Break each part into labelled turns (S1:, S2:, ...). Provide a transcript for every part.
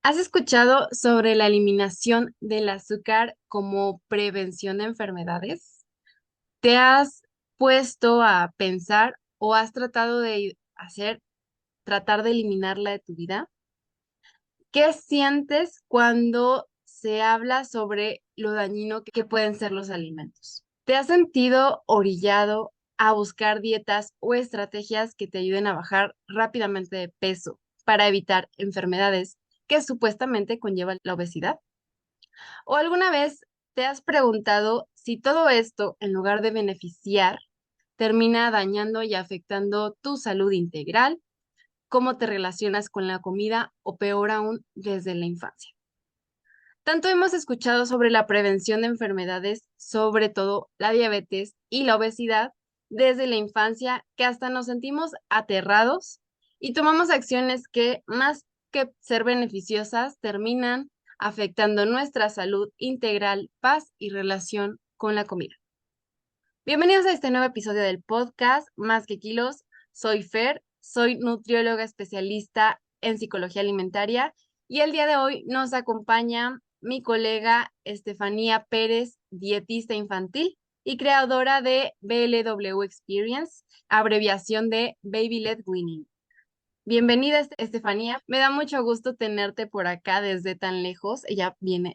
S1: ¿Has escuchado sobre la eliminación del azúcar como prevención de enfermedades? ¿Te has puesto a pensar o has tratado de tratar de eliminarla de tu vida? ¿Qué sientes cuando se habla sobre lo dañino que pueden ser los alimentos? ¿Te has sentido orillado a buscar dietas o estrategias que te ayuden a bajar rápidamente de peso para evitar enfermedades que supuestamente conllevan la obesidad? ¿O alguna vez te has preguntado si todo esto, en lugar de beneficiar, termina dañando y afectando tu salud integral, cómo te relacionas con la comida o peor aún, desde la infancia? Tanto hemos escuchado sobre la prevención de enfermedades, sobre todo la diabetes y la obesidad, desde la infancia, que hasta nos sentimos aterrados y tomamos acciones que, más que ser beneficiosas, terminan afectando nuestra salud integral, paz y relación con la comida. Bienvenidos a este nuevo episodio del podcast Más que Kilos. Soy Fer, soy nutrióloga especialista en psicología alimentaria y el día de hoy nos acompaña mi colega Estefanía Pérez, dietista infantil y creadora de BLW Experience, abreviación de Baby Led Winning. Bienvenida, Estefanía. Me da mucho gusto tenerte por acá desde tan lejos.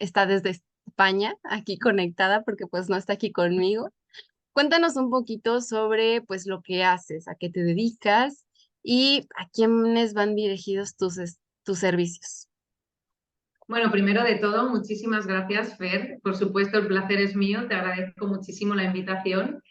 S1: Está desde España, aquí conectada porque pues no está aquí conmigo. Cuéntanos un poquito sobre pues lo que haces, a qué te dedicas y a quiénes van dirigidos tus servicios.
S2: Bueno, primero de todo, muchísimas gracias, Fer. Por supuesto, el placer es mío. Te agradezco muchísimo la invitación.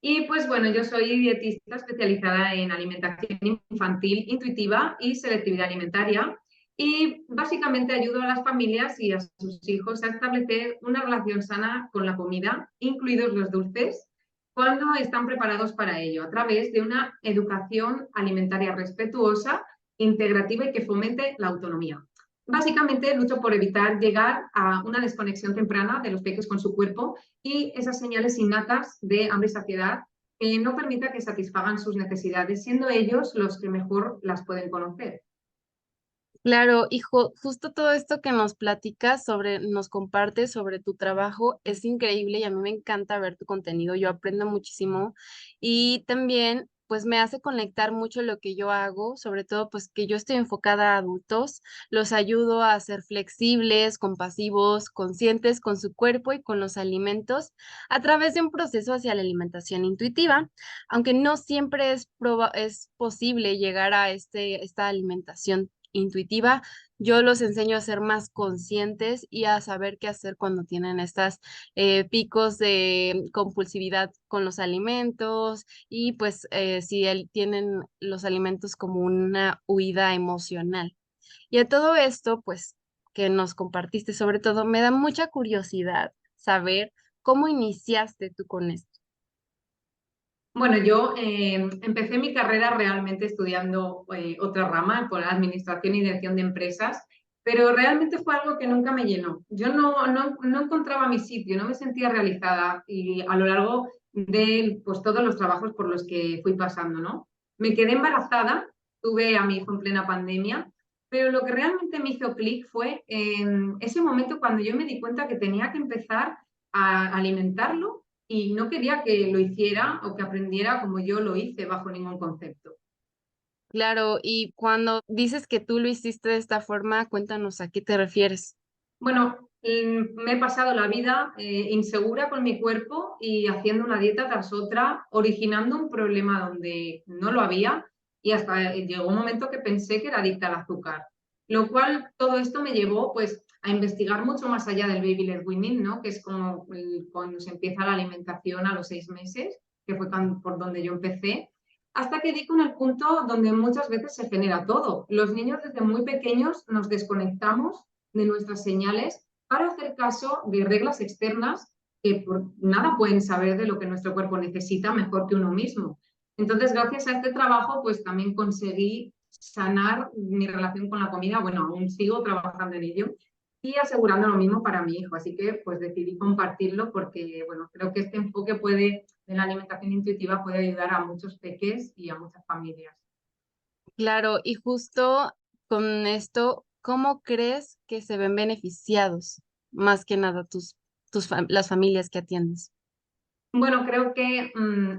S2: Y pues bueno, yo soy dietista especializada en alimentación infantil intuitiva y selectividad alimentaria. Y básicamente ayudo a las familias y a sus hijos a establecer una relación sana con la comida, incluidos los dulces, cuando están preparados para ello, a través de una educación alimentaria respetuosa, integrativa y que fomente la autonomía. Básicamente lucho por evitar llegar a una desconexión temprana de los peques con su cuerpo y esas señales innatas de hambre y saciedad que no permita que satisfagan sus necesidades, siendo ellos los que mejor las pueden conocer.
S1: Claro, hijo, justo todo esto que nos platicas nos compartes sobre tu trabajo es increíble y a mí me encanta ver tu contenido, yo aprendo muchísimo y también pues me hace conectar mucho lo que yo hago, sobre todo pues que yo estoy enfocada a adultos, los ayudo a ser flexibles, compasivos, conscientes con su cuerpo y con los alimentos a través de un proceso hacia la alimentación intuitiva, aunque no siempre es posible llegar a esta alimentación intuitiva. Yo los enseño a ser más conscientes y a saber qué hacer cuando tienen estas picos de compulsividad con los alimentos y pues si tienen los alimentos como una huida emocional. Y a todo esto, pues que nos compartiste sobre todo, me da mucha curiosidad saber cómo iniciaste tú con esto.
S2: Bueno, yo empecé mi carrera realmente estudiando otra rama, por administración y dirección de empresas, pero realmente fue algo que nunca me llenó. Yo no encontraba mi sitio, no me sentía realizada y a lo largo de pues, todos los trabajos por los que fui pasando, ¿no? Me quedé embarazada, tuve a mi hijo en plena pandemia, pero lo que realmente me hizo clic fue en ese momento cuando yo me di cuenta que tenía que empezar a alimentarlo y no quería que lo hiciera o que aprendiera como yo lo hice bajo ningún concepto.
S1: Claro, y cuando dices que tú lo hiciste de esta forma, cuéntanos a qué te refieres.
S2: Bueno, me he pasado la vida insegura con mi cuerpo y haciendo una dieta tras otra, originando un problema donde no lo había y hasta llegó un momento que pensé que era adicta al azúcar. Lo cual todo esto me llevó pues a investigar mucho más allá del baby led weaning, ¿no? Que es como cuando se empieza la alimentación a los 6 meses, que fue por donde yo empecé, hasta que di con el punto donde muchas veces se genera todo. Los niños desde muy pequeños nos desconectamos de nuestras señales para hacer caso de reglas externas que por nada pueden saber de lo que nuestro cuerpo necesita mejor que uno mismo. Entonces, gracias a este trabajo, pues también conseguí sanar mi relación con la comida. Bueno, aún sigo trabajando en ello y asegurando lo mismo para mi hijo. Así que pues decidí compartirlo porque, bueno, creo que este enfoque de la alimentación intuitiva puede ayudar a muchos peques y a muchas familias.
S1: Claro, y justo con esto ¿cómo crees que se ven beneficiados más que nada las familias que atiendes?
S2: Bueno, creo que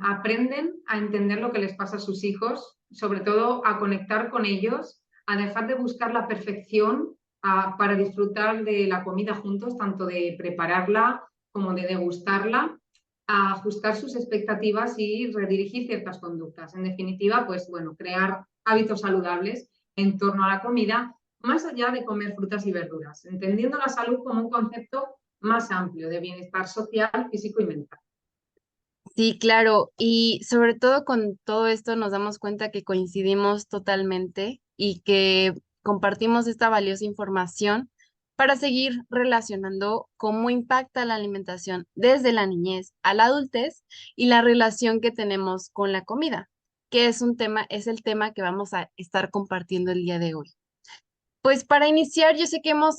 S2: aprenden a entender lo que les pasa a sus hijos, sobre todo a conectar con ellos, a dejar de buscar la perfección para disfrutar de la comida juntos, tanto de prepararla como de degustarla, a ajustar sus expectativas y redirigir ciertas conductas. En definitiva, pues bueno, crear hábitos saludables en torno a la comida, más allá de comer frutas y verduras, entendiendo la salud como un concepto más amplio de bienestar social, físico y mental.
S1: Sí, claro, y sobre todo con todo esto nos damos cuenta que coincidimos totalmente y que compartimos esta valiosa información para seguir relacionando cómo impacta la alimentación desde la niñez a la adultez y la relación que tenemos con la comida, que es el tema que vamos a estar compartiendo el día de hoy. Pues para iniciar, yo sé que hemos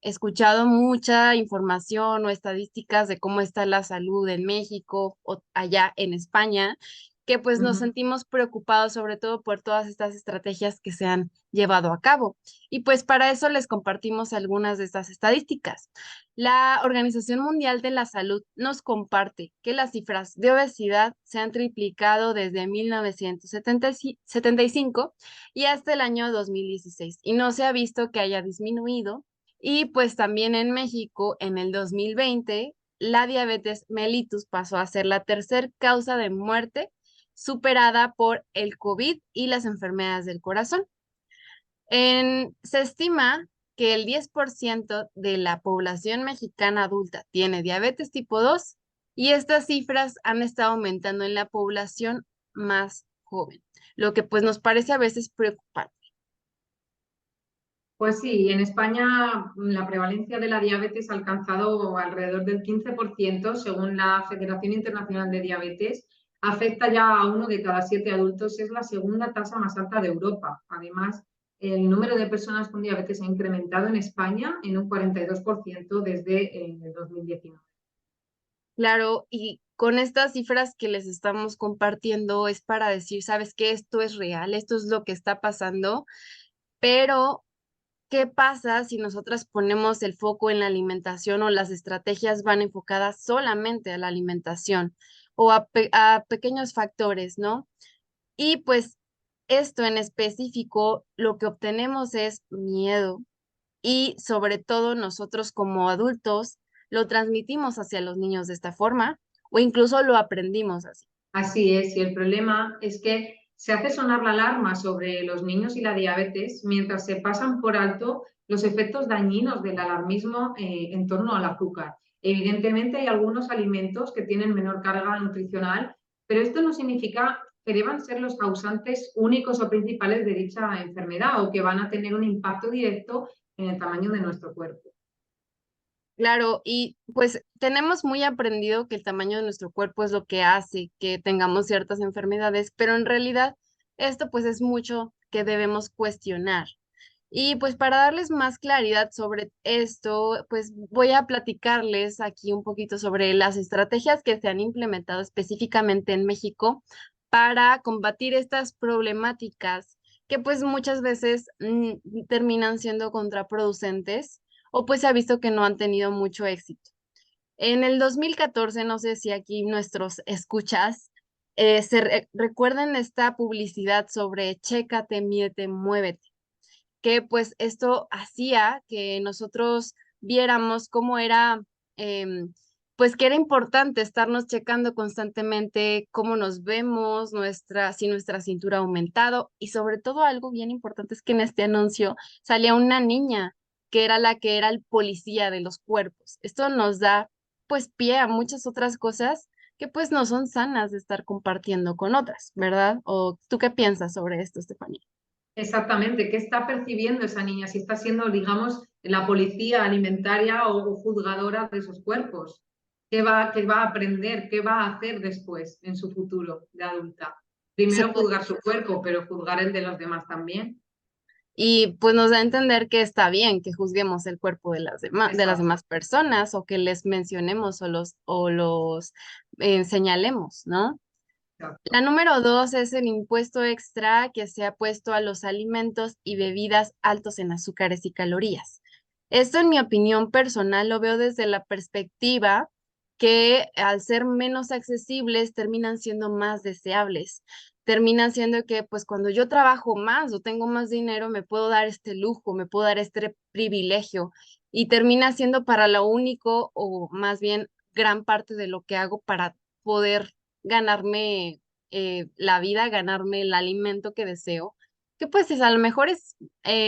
S1: escuchado mucha información o estadísticas de cómo está la salud en México o allá en España, que pues nos
S2: Ujú.
S1: sentimos preocupados sobre todo por todas estas estrategias que se han llevado a cabo. Y pues para eso les compartimos algunas de estas estadísticas. La Organización Mundial de la Salud nos comparte que las cifras de obesidad se han triplicado desde 1975 y hasta el año 2016 y no se ha visto que haya disminuido. Y pues también en México, en el 2020, la diabetes mellitus pasó a ser la tercer causa de muerte, superada por el COVID y las enfermedades del corazón. Se estima que el 10% de la población mexicana adulta tiene diabetes tipo 2 y estas cifras han estado aumentando en la población más joven, lo que pues nos parece a veces preocupante.
S2: Pues sí, en España la prevalencia de la diabetes ha alcanzado alrededor del 15%, según la Federación Internacional de Diabetes. Afecta ya a 1 de cada 7 adultos, es la segunda tasa más alta de Europa. Además, el número de personas con diabetes ha incrementado en España en un 42% desde el 2019.
S1: Claro, y con estas cifras que les estamos compartiendo es para decir, sabes que esto es real, esto es lo que está pasando, pero ¿qué pasa si nosotras ponemos el foco en la alimentación o las estrategias van enfocadas solamente a la alimentación o a pequeños factores, ¿no? Y pues esto en específico, lo que obtenemos es miedo y sobre todo nosotros como adultos lo transmitimos hacia los niños de esta forma o incluso lo aprendimos así.
S2: Así es, y el problema es que se hace sonar la alarma sobre los niños y la diabetes mientras se pasan por alto los efectos dañinos del alarmismo en torno al azúcar. Evidentemente hay algunos alimentos que tienen menor carga nutricional, pero esto no significa que deban ser los causantes únicos o principales de dicha enfermedad o que van a tener un impacto directo en el tamaño de nuestro cuerpo.
S1: Claro, y pues tenemos muy aprendido que el tamaño de nuestro cuerpo es lo que hace que tengamos ciertas enfermedades, pero en realidad esto pues es mucho que debemos cuestionar. Y pues para darles más claridad sobre esto, pues voy a platicarles aquí un poquito sobre las estrategias que se han implementado específicamente en México para combatir estas problemáticas que pues muchas veces terminan siendo contraproducentes o pues se ha visto que no han tenido mucho éxito. En el 2014, no sé si aquí nuestros escuchas recuerden esta publicidad sobre Chécate, mídete, muévete, que pues esto hacía que nosotros viéramos cómo era, pues que era importante estarnos checando constantemente cómo nos vemos, si nuestra cintura ha aumentado y sobre todo algo bien importante es que en este anuncio salía una niña que era la que era el policía de los cuerpos. Esto nos da pues pie a muchas otras cosas que pues no son sanas de estar compartiendo con otras, ¿verdad? ¿O tú qué piensas sobre esto, Estefanía?
S2: Exactamente, ¿qué está percibiendo esa niña? Si está siendo, digamos, la policía alimentaria o juzgadora de esos cuerpos. Qué va a aprender? ¿Qué va a hacer después en su futuro de adulta?
S1: Sí,
S2: Primero juzgar su cuerpo, pero juzgar el de los demás también.
S1: y pues nos da a entender que está bien que juzguemos el cuerpo de las
S2: Exacto.
S1: demás personas o que les mencionemos o los señalemos, ¿no? La número 2 es el impuesto extra que se ha puesto a los alimentos y bebidas altos en azúcares y calorías. Esto, en mi opinión personal, lo veo desde la perspectiva que al ser menos accesibles terminan siendo más deseables. Terminan siendo que, pues, cuando yo trabajo más o tengo más dinero, me puedo dar este lujo, me puedo dar este privilegio y termina siendo para lo único o más bien gran parte de lo que hago para poder ganarme la vida, ganarme el alimento que deseo, que pues a lo mejor es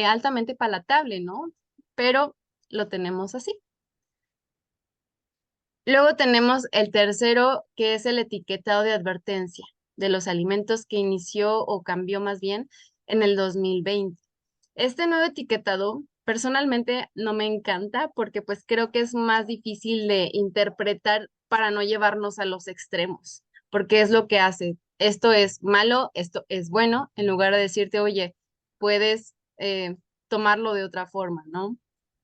S1: altamente palatable, ¿no? Pero lo tenemos así. Luego tenemos el tercero, que es el etiquetado de advertencia de los alimentos que inició o cambió más bien en el 2020. Este nuevo etiquetado personalmente no me encanta porque pues creo que es más difícil de interpretar para no llevarnos a los extremos, porque es lo que hace. Esto es malo, esto es bueno, en lugar de decirte, oye, puedes tomarlo de otra forma, ¿no?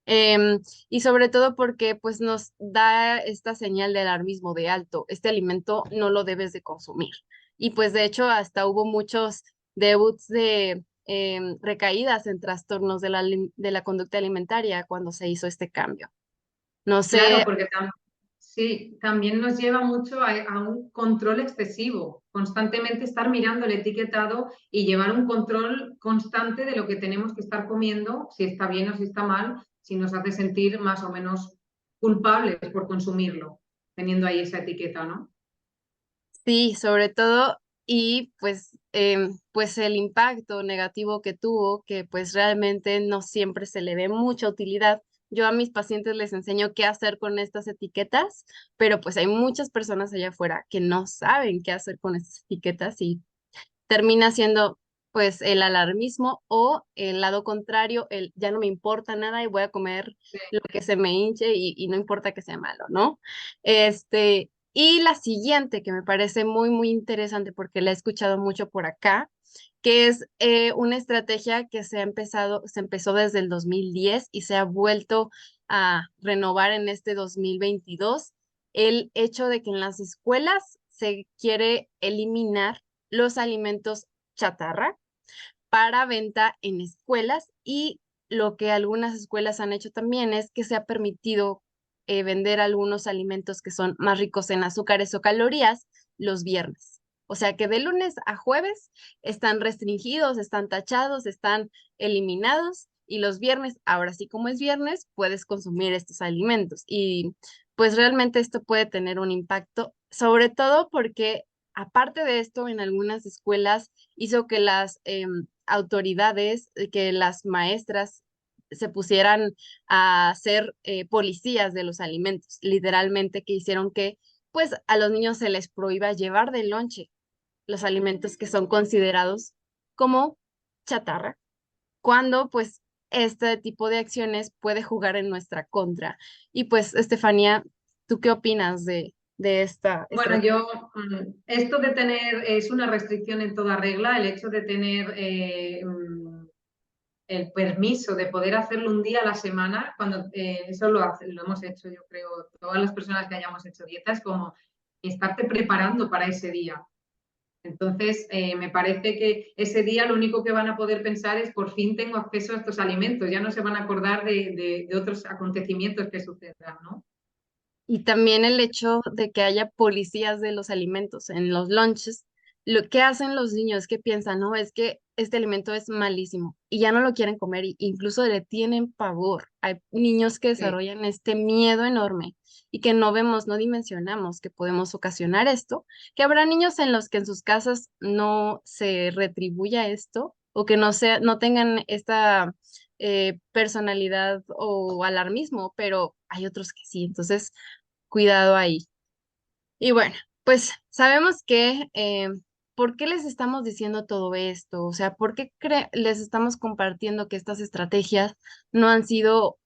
S1: Y sobre todo porque pues nos da esta señal de alarmismo de alto, este alimento no lo debes de consumir. Y pues de hecho hasta hubo muchos debuts de recaídas en trastornos de de la conducta alimentaria cuando se hizo este cambio. No
S2: Claro,
S1: sé,
S2: porque sí, también nos lleva mucho a un control excesivo, constantemente estar mirando el etiquetado y llevar un control constante de lo que tenemos que estar comiendo, si está bien o si está mal, si nos hace sentir más o menos culpables por consumirlo, teniendo ahí esa etiqueta, ¿no?
S1: sí, sobre todo, y pues, pues el impacto negativo que tuvo, que pues realmente no siempre se le ve mucha utilidad. Yo a mis pacientes les enseño qué hacer con estas etiquetas, pero pues hay muchas personas allá afuera que no saben qué hacer con estas etiquetas y termina siendo pues el alarmismo o el lado contrario, el ya no me importa nada y voy a comer
S2: Sí.
S1: lo que se me hinche y no importa que sea malo, ¿no? Y la siguiente que me parece muy, muy interesante porque la he escuchado mucho por acá, que es una estrategia que se empezó desde el 2010 y se ha vuelto a renovar en este 2022, el hecho de que en las escuelas se quiere eliminar los alimentos chatarra para venta en escuelas y lo que algunas escuelas han hecho también es que se ha permitido vender algunos alimentos que son más ricos en azúcares o calorías los viernes. O sea que de lunes a jueves están restringidos, están tachados, están eliminados y los viernes, ahora sí como es viernes, puedes consumir estos alimentos. Y pues realmente esto puede tener un impacto, sobre todo porque aparte de esto, en algunas escuelas hizo que las autoridades, que las maestras se pusieran a ser policías de los alimentos, literalmente que hicieron que pues a los niños se les prohíba llevar de lonche los alimentos que son considerados como chatarra, cuando pues este tipo de acciones puede jugar en nuestra contra. Y pues, Estefanía, ¿tú qué opinas de esta
S2: Bueno,
S1: estrategia?
S2: esto de tener, es una restricción en toda regla, el hecho de tener el permiso de poder hacerlo un día a la semana, cuando eso lo hemos hecho, yo creo, todas las personas que hayamos hecho dieta, es como estarte preparando para ese día. Entonces, me parece que ese día lo único que van a poder pensar es por fin tengo acceso a estos alimentos, ya no se van a acordar de otros acontecimientos que sucedan, ¿no?
S1: Y también el hecho de que haya policías de los alimentos en los lunches, lo que hacen los niños que piensan, no, es que este alimento es malísimo y ya no lo quieren comer y incluso le tienen pavor. Hay niños que
S2: Sí.
S1: desarrollan este miedo enorme y que no vemos, no dimensionamos que podemos ocasionar esto, que habrá niños en los que en sus casas no se retribuya esto o que no sea, no tengan esta personalidad o alarmismo, pero hay otros que sí. Entonces, cuidado ahí. Y bueno, pues sabemos que, ¿por qué les estamos diciendo todo esto? O sea, ¿por qué les estamos compartiendo que estas estrategias no han sido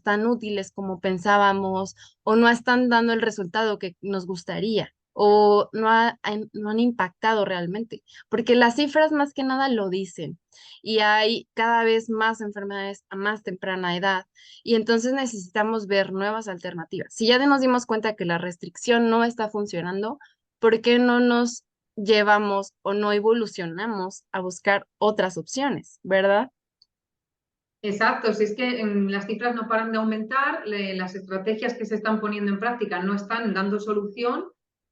S1: tan útiles como pensábamos o no están dando el resultado que nos gustaría? O no han impactado realmente, porque las cifras más que nada lo dicen y hay cada vez más enfermedades a más temprana edad y entonces necesitamos ver nuevas alternativas. Si ya nos dimos cuenta que la restricción no está funcionando, ¿por qué no nos llevamos o no evolucionamos a buscar otras opciones, ¿verdad?
S2: Exacto, si es que las cifras no paran de aumentar, las estrategias que se están poniendo en práctica no están dando solución,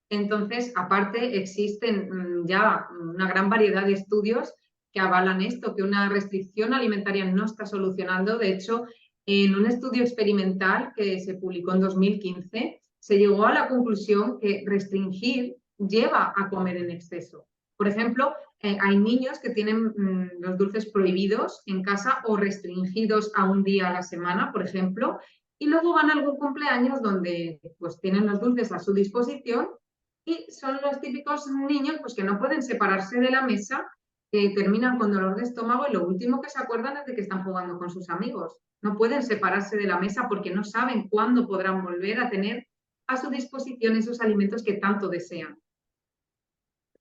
S2: entonces aparte existen ya una gran variedad de estudios que avalan esto, que una restricción alimentaria no está solucionando. De hecho, en un estudio experimental que se publicó en 2015, se llegó a la conclusión que restringir lleva a comer en exceso. Por ejemplo, hay niños que tienen los dulces prohibidos en casa o restringidos a un día a la semana, por ejemplo, y luego van a algún cumpleaños donde pues tienen los dulces a su disposición y son los típicos niños pues que no pueden separarse de la mesa, que terminan con dolor de estómago y lo último que se acuerdan es de que están jugando con sus amigos. No pueden separarse de la mesa porque no saben cuándo podrán volver a tener a su disposición esos alimentos que tanto desean.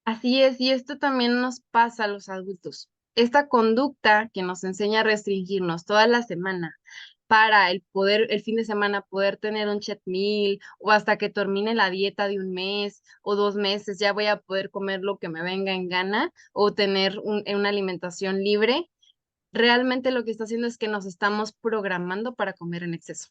S1: Así es, y esto también nos pasa a los adultos. Esta conducta que nos enseña a restringirnos toda la semana para el fin de semana poder tener un cheat meal o hasta que termine la dieta de un mes o 2 meses, ya voy a poder comer lo que me venga en gana o tener una alimentación libre, realmente lo que está haciendo es que nos estamos programando para comer en exceso.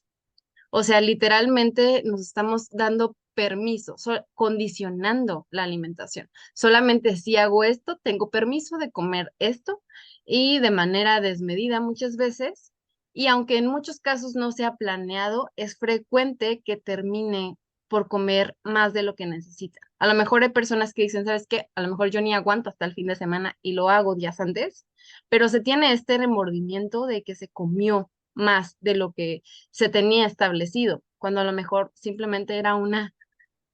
S1: O sea, literalmente nos estamos dando permiso, condicionando la alimentación. Solamente si hago esto, tengo permiso de comer esto y de manera desmedida muchas veces. Y aunque en muchos casos no sea planeado, es frecuente que termine por comer más de lo que necesita. A lo mejor hay personas que dicen, ¿sabes qué? A lo mejor yo ni aguanto hasta el fin de semana y lo hago días antes, pero se tiene este remordimiento de que se comió más de lo que se tenía establecido, cuando a lo mejor simplemente era una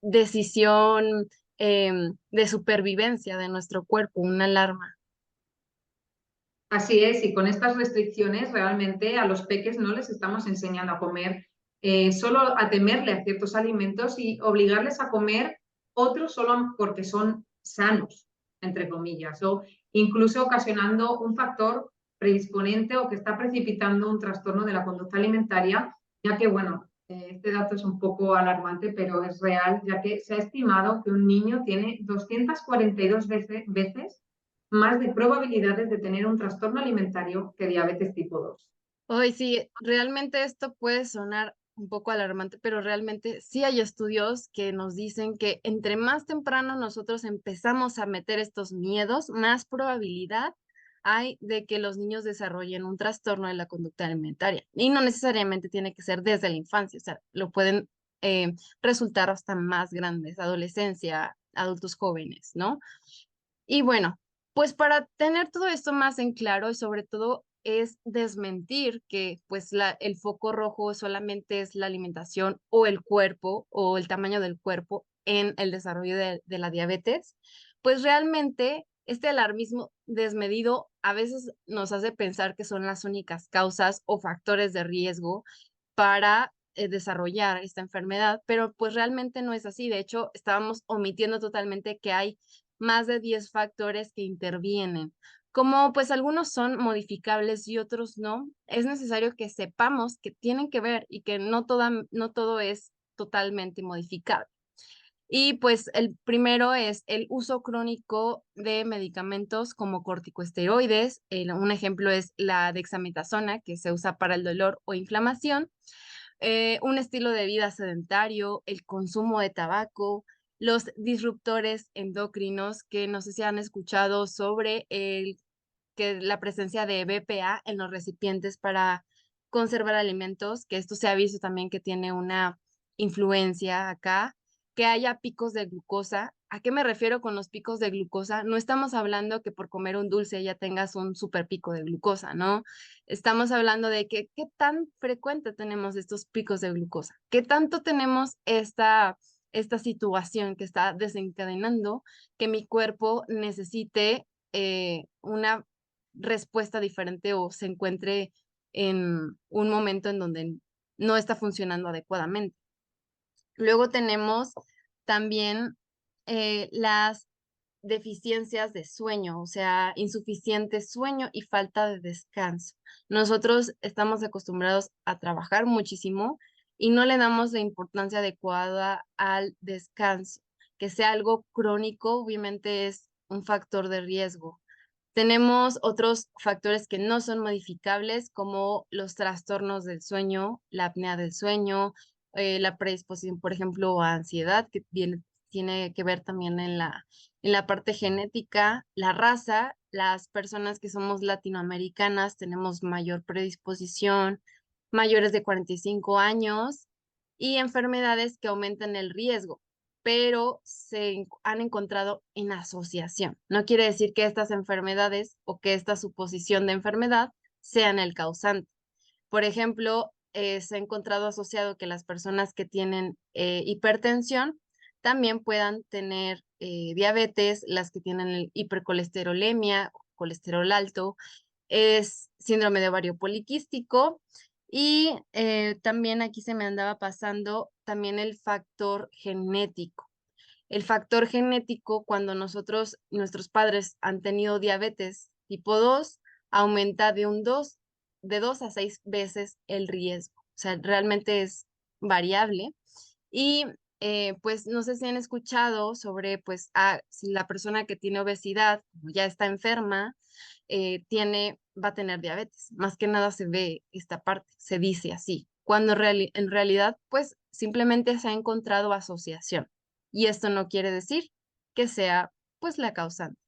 S1: decisión de supervivencia de nuestro cuerpo, una alarma.
S2: Así es, y con estas restricciones realmente a los peques no les estamos enseñando a comer, solo a temerle a ciertos alimentos y obligarles a comer otros solo porque son sanos, entre comillas, o incluso ocasionando un factor predisponente o que está precipitando un trastorno de la conducta alimentaria, ya que, bueno, este dato es un poco alarmante, pero es real, ya que se ha estimado que un niño tiene 242 veces más de probabilidades de tener un trastorno alimentario que diabetes tipo 2.
S1: Hoy sí, realmente esto puede sonar un poco alarmante, pero realmente sí hay estudios que nos dicen que entre más temprano nosotros empezamos a meter estos miedos, más probabilidad hay de que los niños desarrollen un trastorno de la conducta alimentaria. Y no necesariamente tiene que ser desde la infancia, o sea, lo pueden resultar hasta más grandes, adolescencia, adultos jóvenes, ¿no? Y bueno, pues para tener todo esto más en claro y sobre todo es desmentir que pues el foco rojo solamente es la alimentación o el cuerpo o el tamaño del cuerpo en el desarrollo de la diabetes, pues realmente este alarmismo desmedido a veces nos hace pensar que son las únicas causas o factores de riesgo para desarrollar esta enfermedad, pero pues realmente no es así. De hecho, estábamos omitiendo totalmente que hay más de 10 factores que intervienen. Como pues algunos son modificables y otros no, es necesario que sepamos que tienen que ver y que no todo es totalmente modificable. Y pues el primero es el uso crónico de medicamentos como corticosteroides. Un ejemplo es la dexametasona, que se usa para el dolor o inflamación. Un estilo de vida sedentario, el consumo de tabaco, los disruptores endocrinos, que no sé si han escuchado sobre que la presencia de BPA en los recipientes para conservar alimentos, que esto se ha visto también que tiene una influencia acá, que haya picos de glucosa. ¿A qué me refiero con los picos de glucosa? No estamos hablando que por comer un dulce ya tengas un super pico de glucosa, ¿no? Estamos hablando de que qué tan frecuente tenemos estos picos de glucosa, qué tanto tenemos esta situación que está desencadenando que mi cuerpo necesite una respuesta diferente o se encuentre en un momento en donde no está funcionando adecuadamente. Luego tenemos también las deficiencias de sueño, o sea, insuficiente sueño y falta de descanso. Nosotros estamos acostumbrados a trabajar muchísimo y no le damos la importancia adecuada al descanso. que sea algo crónico, obviamente es un factor de riesgo. Tenemos otros factores que no son modificables, como los trastornos del sueño, la apnea del sueño, la predisposición, por ejemplo, a ansiedad, que tiene que ver también en la parte genética, la raza. Las personas que somos latinoamericanas tenemos mayor predisposición, mayores de 45 años, y enfermedades que aumentan el riesgo, pero han encontrado en asociación. No quiere decir que estas enfermedades o que esta suposición de enfermedad sean el causante. Por ejemplo, se ha encontrado asociado que las personas que tienen hipertensión también puedan tener diabetes, las que tienen hipercolesterolemia, colesterol alto, es síndrome de ovario poliquístico. Y también aquí se me andaba pasando también el factor genético. El factor genético, cuando nuestros padres han tenido diabetes tipo 2, aumenta de 2 a 6 veces el riesgo. O sea, realmente es variable. Y pues no sé si han escuchado sobre, pues, si la persona que tiene obesidad, como ya está enferma, va a tener diabetes. Más que nada se ve esta parte, se dice así, cuando en realidad, pues, simplemente se ha encontrado asociación. Y esto no quiere decir que sea, pues, la causante.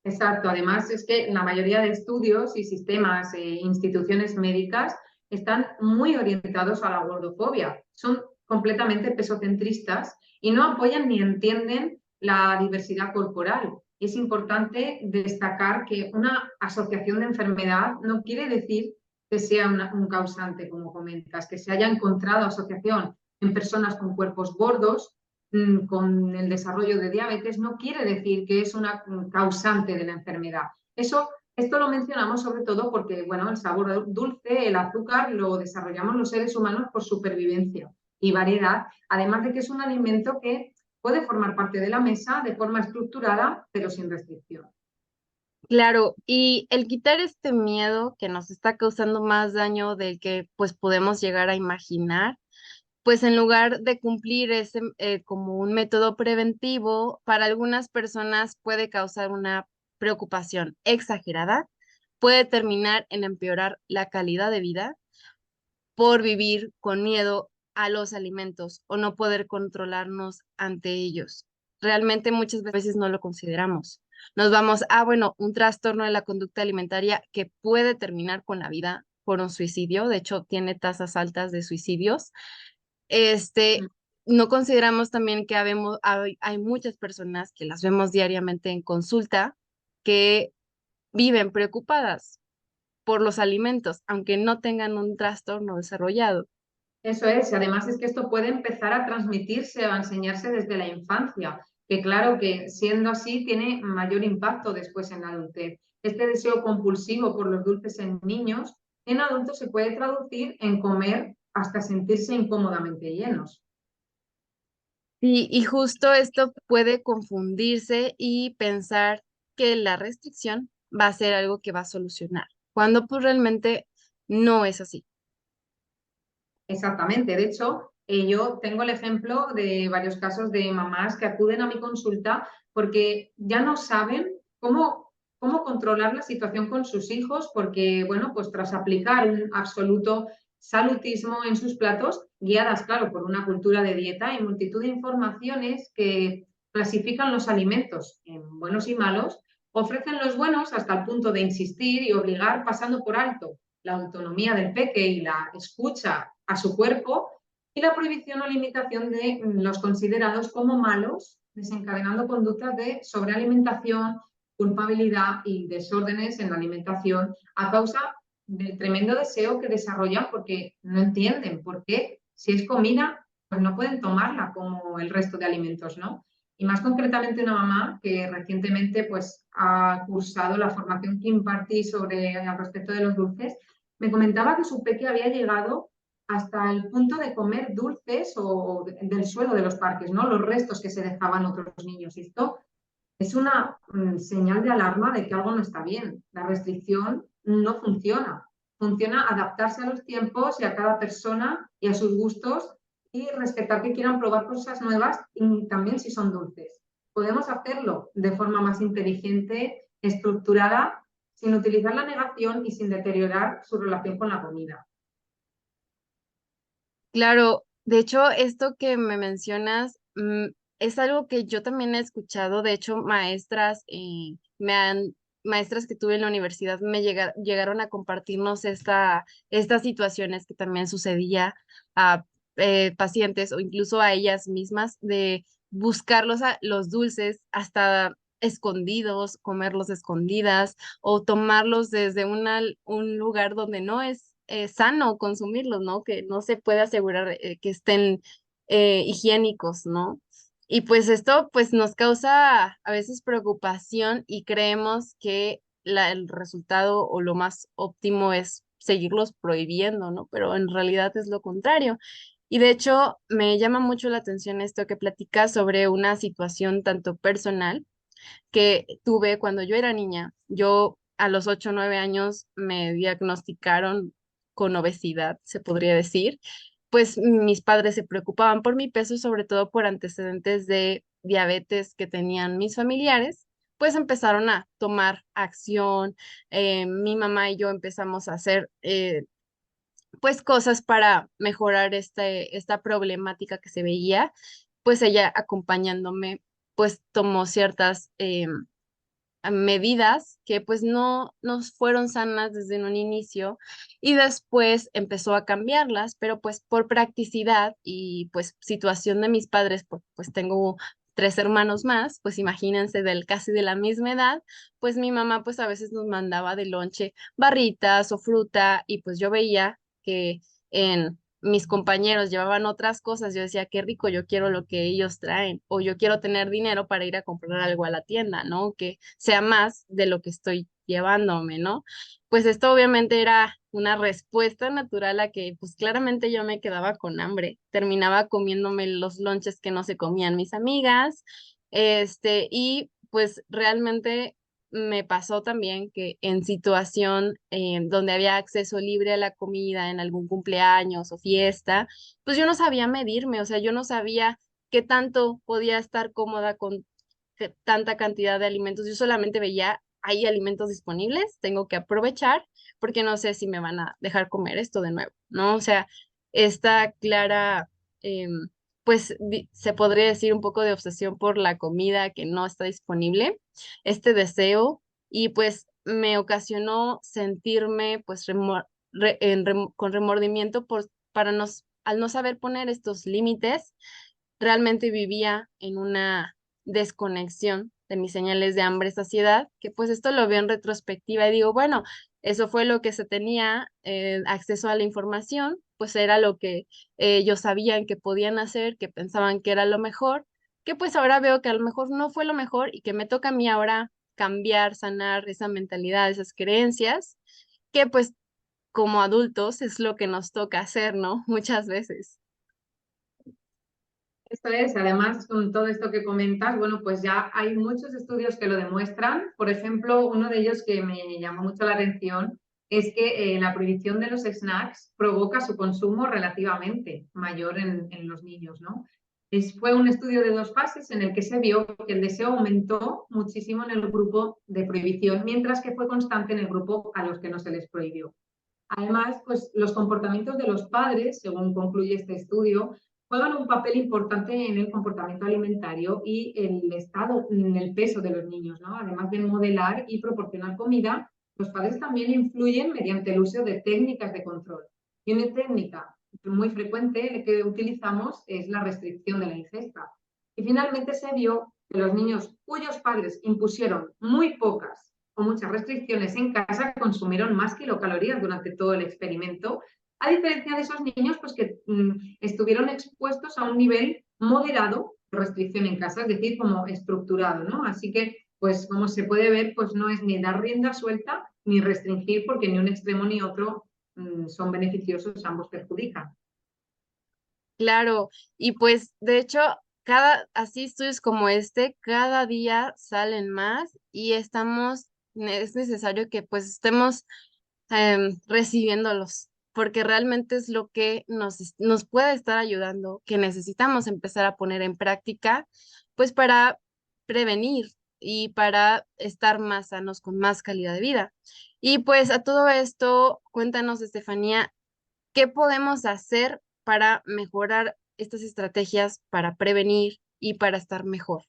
S2: Exacto, además es que la mayoría de estudios y sistemas e instituciones médicas están muy orientados a la gordofobia, son completamente pesocentristas y no apoyan ni entienden la diversidad corporal. Es importante destacar que una asociación de enfermedad no quiere decir que sea un causante, como comentas, que se haya encontrado asociación en personas con cuerpos gordos con el desarrollo de diabetes no quiere decir que es una causante de la enfermedad. Esto lo mencionamos sobre todo porque, bueno, el sabor dulce, el azúcar, lo desarrollamos los seres humanos por supervivencia y variedad, además de que es un alimento que puede formar parte de la mesa de forma estructurada, pero sin restricción.
S1: Claro, y el quitar este miedo que nos está causando más daño del que pues podemos llegar a imaginar, pues en lugar de cumplir ese como un método preventivo, para algunas personas puede causar una preocupación exagerada, puede terminar en empeorar la calidad de vida por vivir con miedo a los alimentos o no poder controlarnos ante ellos. Realmente muchas veces no lo consideramos. Nos vamos a, bueno, un trastorno de la conducta alimentaria que puede terminar con la vida por un suicidio. De hecho, tiene tasas altas de suicidios. Este, no consideramos también que hay muchas personas que las vemos diariamente en consulta que viven preocupadas por los alimentos, aunque no tengan un trastorno desarrollado.
S2: Eso es, y además es que esto puede empezar a transmitirse o a enseñarse desde la infancia, que claro que siendo así tiene mayor impacto después en la adultez. Este deseo compulsivo por los dulces en niños, en adultos se puede traducir en comer hasta sentirse incómodamente llenos.
S1: Sí, y justo esto puede confundirse y pensar que la restricción va a ser algo que va a solucionar, cuando pues realmente no es así.
S2: Exactamente. De hecho, yo tengo el ejemplo de varios casos de mamás que acuden a mi consulta porque ya no saben cómo controlar la situación con sus hijos, porque, bueno, pues tras aplicar un absoluto salutismo en sus platos, guiadas, claro, por una cultura de dieta y multitud de informaciones que clasifican los alimentos en buenos y malos, ofrecen los buenos hasta el punto de insistir y obligar pasando por alto la autonomía del peque y la escucha a su cuerpo y la prohibición o limitación de los considerados como malos, desencadenando conductas de sobrealimentación, culpabilidad y desórdenes en la alimentación a causa del tremendo deseo que desarrollan porque no entienden por qué si es comida pues no pueden tomarla como el resto de alimentos, ¿no? Y más concretamente una mamá que recientemente pues ha cursado la formación que impartí sobre al respecto de los dulces me comentaba que su peque había llegado hasta el punto de comer dulces o del suelo de los parques, ¿no? Los restos que se dejaban otros niños. Y esto es una señal de alarma de que algo no está bien. La restricción no funciona. Funciona adaptarse a los tiempos y a cada persona y a sus gustos y respetar que quieran probar cosas nuevas y también si son dulces. Podemos hacerlo de forma más inteligente, estructurada, sin utilizar la negación y sin deteriorar su relación con la comida.
S1: Claro, de hecho, esto que me mencionas, es algo que yo también he escuchado. De hecho, maestras, maestras que tuve en la universidad llegaron a compartirnos estas situaciones que también sucedía a pacientes o incluso a ellas mismas de buscar los dulces hasta escondidos, comerlos escondidas o tomarlos desde un lugar donde no es sano consumirlos, ¿no? Que no se puede asegurar que estén higiénicos, ¿no? Y pues esto pues nos causa a veces preocupación y creemos que el resultado o lo más óptimo es seguirlos prohibiendo, ¿no? Pero en realidad es lo contrario. Y de hecho me llama mucho la atención esto que platicas sobre una situación tanto personal que tuve cuando yo era niña. Yo a los 8 o 9 años me diagnosticaron con obesidad, se podría decir. Pues mis padres se preocupaban por mi peso y sobre todo por antecedentes de diabetes que tenían mis familiares. Pues empezaron a tomar acción. Mi mamá y yo empezamos a hacer pues cosas para mejorar esta problemática que se veía. Pues ella acompañándome, pues tomó ciertas a medidas que pues no nos fueron sanas desde un inicio y después empezó a cambiarlas, pero pues por practicidad y pues situación de mis padres, pues tengo tres hermanos más, pues imagínense casi de la misma edad, pues mi mamá pues a veces nos mandaba de lonche barritas o fruta y pues yo veía que en mis compañeros llevaban otras cosas, yo decía, qué rico, yo quiero lo que ellos traen, o yo quiero tener dinero para ir a comprar algo a la tienda, ¿no? Que sea más de lo que estoy llevándome, ¿no? Pues esto obviamente era una respuesta natural a que, pues claramente yo me quedaba con hambre, terminaba comiéndome los lonches que no se comían mis amigas, y pues realmente me pasó también que en situación donde había acceso libre a la comida en algún cumpleaños o fiesta, pues yo no sabía medirme, o sea, yo no sabía qué tanto podía estar cómoda con tanta cantidad de alimentos. Yo solamente veía, hay alimentos disponibles, tengo que aprovechar porque no sé si me van a dejar comer esto de nuevo, ¿no? O sea, esta clara, pues se podría decir un poco de obsesión por la comida que no está disponible, este deseo y pues me ocasionó sentirme pues con remordimiento al no saber poner estos límites, realmente vivía en una desconexión de mis señales de hambre, saciedad, que pues esto lo veo en retrospectiva y digo, bueno, eso fue lo que se tenía acceso a la información, pues era lo que ellos sabían que podían hacer, que pensaban que era lo mejor, que pues ahora veo que a lo mejor no fue lo mejor y que me toca a mí ahora cambiar, sanar esa mentalidad, esas creencias, que pues como adultos es lo que nos toca hacer, ¿no? Muchas veces.
S2: Esto es, además, con todo esto que comentas, bueno, pues ya hay muchos estudios que lo demuestran. Por ejemplo, uno de ellos que me llamó mucho la atención es que la prohibición de los snacks provoca su consumo relativamente mayor en los niños, ¿no? Fue un estudio de 2 fases en el que se vio que el deseo aumentó muchísimo en el grupo de prohibición, mientras que fue constante en el grupo a los que no se les prohibió. Además, pues los comportamientos de los padres, según concluye este estudio, juegan un papel importante en el comportamiento alimentario y el estado, en el peso de los niños, ¿no? Además de modelar y proporcionar comida, los padres también influyen mediante el uso de técnicas de control. Y una técnica muy frecuente que utilizamos es la restricción de la ingesta. Y finalmente se vio que los niños cuyos padres impusieron muy pocas o muchas restricciones en casa consumieron más kilocalorías durante todo el experimento, a diferencia de esos niños pues, que estuvieron expuestos a un nivel moderado de restricción en casa, es decir, como estructurado, ¿no? Así que, pues como se puede ver, pues no es ni dar rienda suelta ni restringir, porque ni un extremo ni otro son beneficiosos, ambos perjudican.
S1: Claro, y pues de hecho, así estudios como este, cada día salen más y es necesario que pues estemos recibiéndolos. porque realmente es lo que nos puede estar ayudando, que necesitamos empezar a poner en práctica, pues para prevenir y para estar más sanos con más calidad de vida. Y pues a todo esto, cuéntanos, Estefanía, ¿qué podemos hacer para mejorar estas estrategias para prevenir y para estar mejor?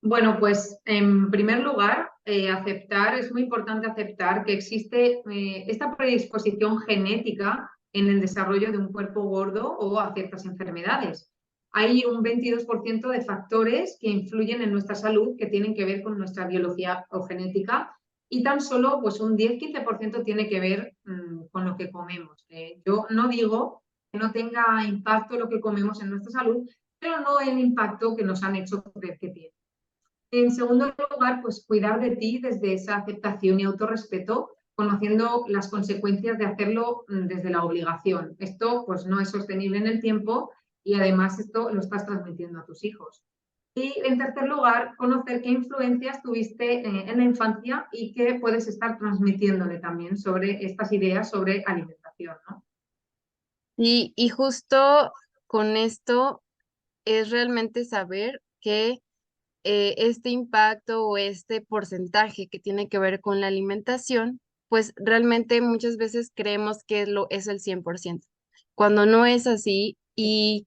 S2: Bueno, pues en primer lugar, es muy importante aceptar que existe esta predisposición genética en el desarrollo de un cuerpo gordo o a ciertas enfermedades. Hay un 22% de factores que influyen en nuestra salud que tienen que ver con nuestra biología o genética y tan solo pues, un 10-15% tiene que ver con lo que comemos. Yo no digo que no tenga impacto lo que comemos en nuestra salud, pero no el impacto que nos han hecho creer que tiene. En segundo lugar, pues cuidar de ti desde esa aceptación y autorrespeto, conociendo las consecuencias de hacerlo desde la obligación. Esto pues no es sostenible en el tiempo y además esto lo estás transmitiendo a tus hijos. Y en tercer lugar, conocer qué influencias tuviste en la infancia y qué puedes estar transmitiéndole también sobre estas ideas sobre alimentación, ¿no?
S1: Y justo con esto es realmente saber que este impacto o este porcentaje que tiene que ver con la alimentación, pues realmente muchas veces creemos que es el 100% cuando no es así y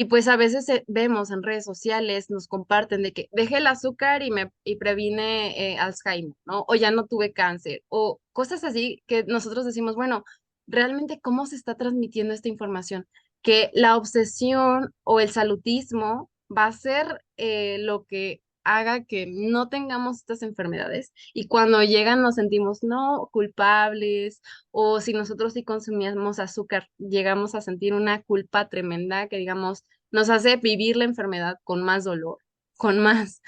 S1: pues a veces vemos en redes sociales, nos comparten de que dejé el azúcar y previne Alzheimer, ¿no? O ya no tuve cáncer, o cosas así que nosotros decimos, bueno, realmente cómo se está transmitiendo esta información, que la obsesión o el salutismo va a ser lo que haga que no tengamos estas enfermedades y cuando llegan nos sentimos no culpables o si nosotros sí consumíamos azúcar llegamos a sentir una culpa tremenda que digamos nos hace vivir la enfermedad con más dolor, con más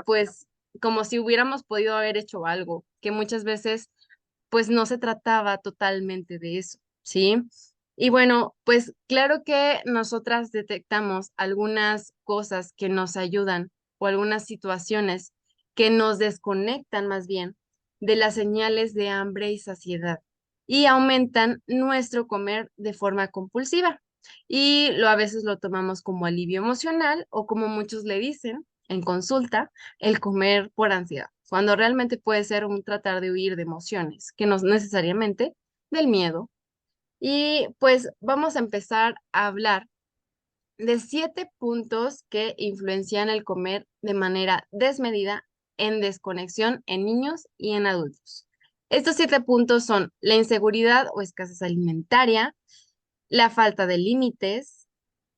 S1: pues como si hubiéramos podido haber hecho algo, que muchas veces pues no se trataba totalmente de eso, ¿sí? Y bueno, pues claro que nosotras detectamos algunas cosas que nos ayudan o algunas situaciones que nos desconectan más bien de las señales de hambre y saciedad y aumentan nuestro comer de forma compulsiva. Y a veces lo tomamos como alivio emocional o como muchos le dicen en consulta, el comer por ansiedad, cuando realmente puede ser un tratar de huir de emociones, que no necesariamente del miedo. Y pues vamos a empezar a hablar de 7 puntos que influencian el comer de manera desmedida en desconexión en niños y en adultos. Estos 7 puntos son la inseguridad o escasez alimentaria, la falta de límites,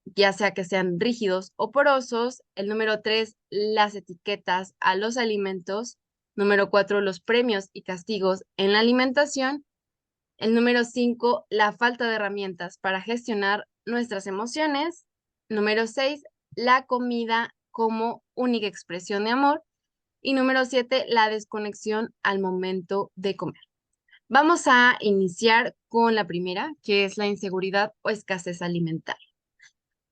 S1: ya sea que sean rígidos o porosos. El número 3, las etiquetas a los alimentos. Número 4, los premios y castigos en la alimentación. El número 5, la falta de herramientas para gestionar nuestras emociones. Número 6, la comida como única expresión de amor. Y número 7, la desconexión al momento de comer. Vamos a iniciar con la primera, que es la inseguridad o escasez alimentaria.